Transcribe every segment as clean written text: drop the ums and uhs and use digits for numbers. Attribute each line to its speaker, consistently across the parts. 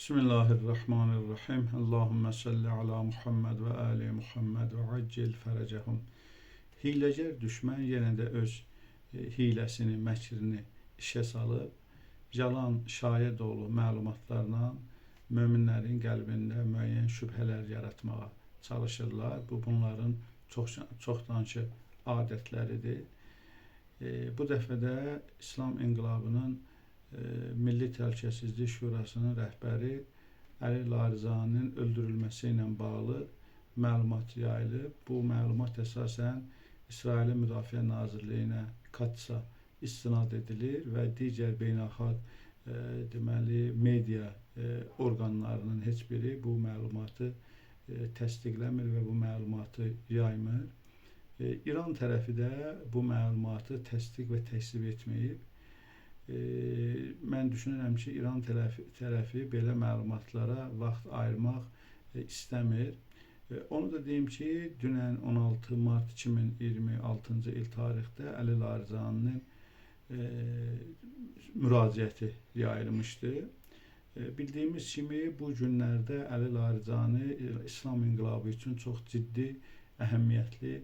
Speaker 1: Bismillahirrahmanirrahim. Allahümme salli ala Muhammed ve ali Muhammed ve accil fərəcəhum. Hiləgər düşmən yenə də öz hiləsini, məkrini işə salıb, yalan, şayə dolu məlumatlarla möminlərin qəlbində müəyyən şübhələr yaratmağa çalışırlar. Bu, bunların çoxdankı adətləridir. Bu dəfə də İslam İnqilabının Milli Təhlükəsizlik Şurasının rəhbəri Əli Larizaninin öldürülməsi ilə bağlı məlumat yayılıb. Bu məlumat əsasən İsrailin Müdafiə Nazirliyinə Katsa istinad edilir və digər beynəlxalq deməli media orqanlarının heç biri bu məlumatı təsdiqləmir və bu məlumatı yaymır. İran tərəfi də bu məlumatı təsdiq və təksib etməyib. Mən düşünürəm ki, İran tərəfi belə məlumatlara vaxt ayırmaq istəmir. Onu da deyim ki, dünən 16 mart 2026-cı il tarixdə Əli Larizaninin müraciəti yayılmışdı. Bildiyimiz kimi bu günlərdə Əli Larizani İslam İnqilabı üçün çox ciddi, əhəmiyyətli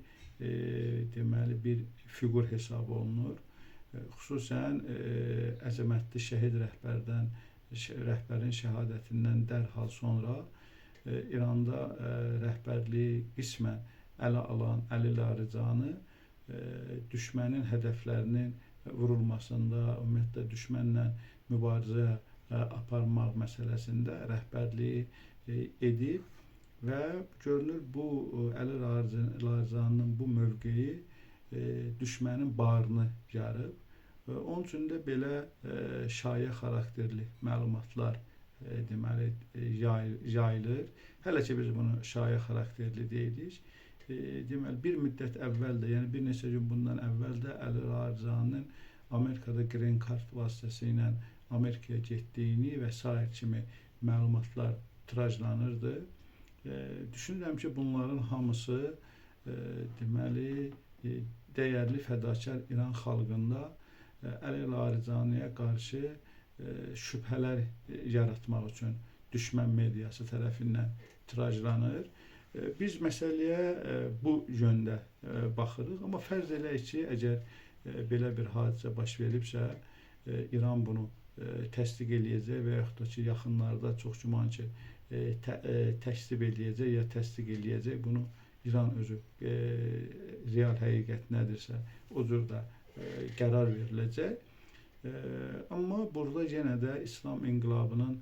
Speaker 1: deməli bir fiqur hesab olunur. Xüsusən əzəmətli şəhid rəhbərin şəhadətindən dərhal sonra İranda rəhbərliyi qismən ələ alan Əli Larizani düşmənin hədəflərinin vurulmasında, ümumiyyətlə düşmənlə mübarizə aparmaq məsələsində rəhbərliyi edib və görünür bu Əli Larizaninin bu mövqeyi düşmənin barını yarıb. Onun üçün də belə şayə xarakterli məlumatlar deməli yayılır. Hələ ki biz bunu şayə xarakterli deyirik. Deməli bir müddət əvvəl də, yəni bir neçə gün bundan əvvəl də Əli Larizaninin Amerikada Green Card vasitəsilə Amerikaya getdiyini və sair kimi məlumatlar tirajlanırdı. Düşünürəm ki, bunların hamısı deməli dəyərli fədakar İran xalqında Əli Larizaniyə qarşı şübhələr yaratmaq üçün düşmən mediası tərəfindən tirajlanır. Biz məsələyə bu yöndə baxırıq, amma fərz eləyək ki, əgər belə bir hadisə baş veribsə, İran bunu təsdiq eləyəcək və yaxud da ki, yaxınlarda çox güman ki, təksib eləyəcək ya təsdiq eləyəcək. Bunu İran özü real həqiqət nədirsə, o cür də qərar veriləcək. Amma burada yenə də İslam İnqilabının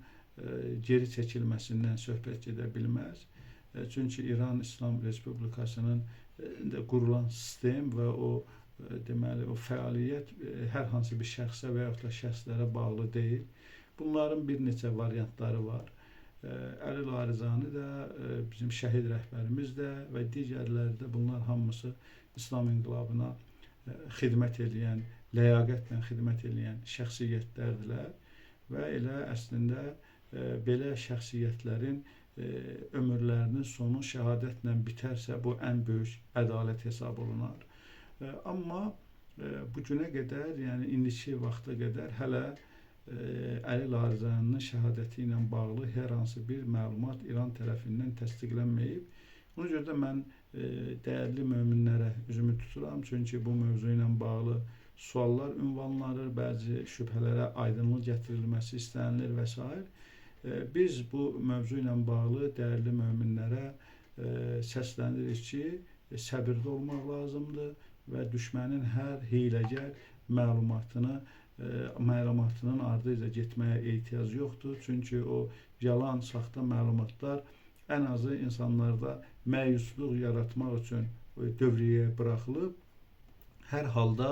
Speaker 1: geri çəkilməsindən söhbət gedə bilməz. Çünki İran İslam Respublikasının qurulan sistem və o deməli o fəaliyyət hər hansı bir şəxsə və yaxud da şəxslərə bağlı deyil. Bunların bir neçə variantları var. Əli Larizani də, bizim şəhid rəhbərimiz də və digərləri də bunlar hamısı İslam İnqilabına xidmət edən, ləyaqətlə xidmət edən şəxsiyyətlərdirlər və elə əslində belə şəxsiyyətlərin ömürlərinin sonu şəhadətlə bitərsə, bu ən böyük ədalət hesab olunar. Amma bu günə qədər, yəni indiki vaxta qədər hələ Əli Larizaninin şəhadəti ilə bağlı hər hansı bir məlumat İran tərəfindən təsdiqlənməyib. Ona görə də mən dəyərli möminlərə üzümü tuturam. Çünki bu mövzu ilə bağlı suallar ünvanlanır, bəzi şübhələrə aydınlıq gətirilməsi istənilir və s. Biz bu mövzu ilə bağlı dəyərli möminlərə səslənirik ki, səbirli olmaq lazımdır və düşmənin hər hiyləgər məlumatının ardınca getməyə ehtiyac yoxdur. Çünki o yalan, saxta məlumatlar ən azı insanlarda məyusluq yaratmaq üçün dövriyyəyə buraxılıb. Hər halda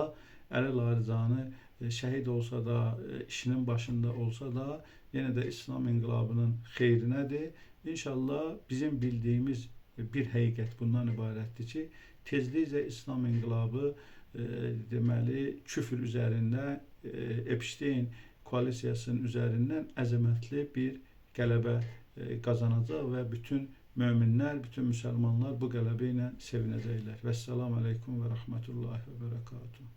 Speaker 1: Əli Larizani şəhid olsa da, işinin başında olsa da, yenə də İslam İnqilabının xeyrinədir. İnşallah bizim bildiyimiz bir həqiqət bundan ibarətdir ki, tezliklə İslam İnqilabı deməli küfr üzərində Epstein koalisiyasının üzərindən əzəmətli bir qələbə qazanacaq və bütün möminlər, bütün müsəlmanlar bu qələbə ilə sevinəcəklər. Vəssalamu aleykum və rəhmətullahi və bərəkatuhu.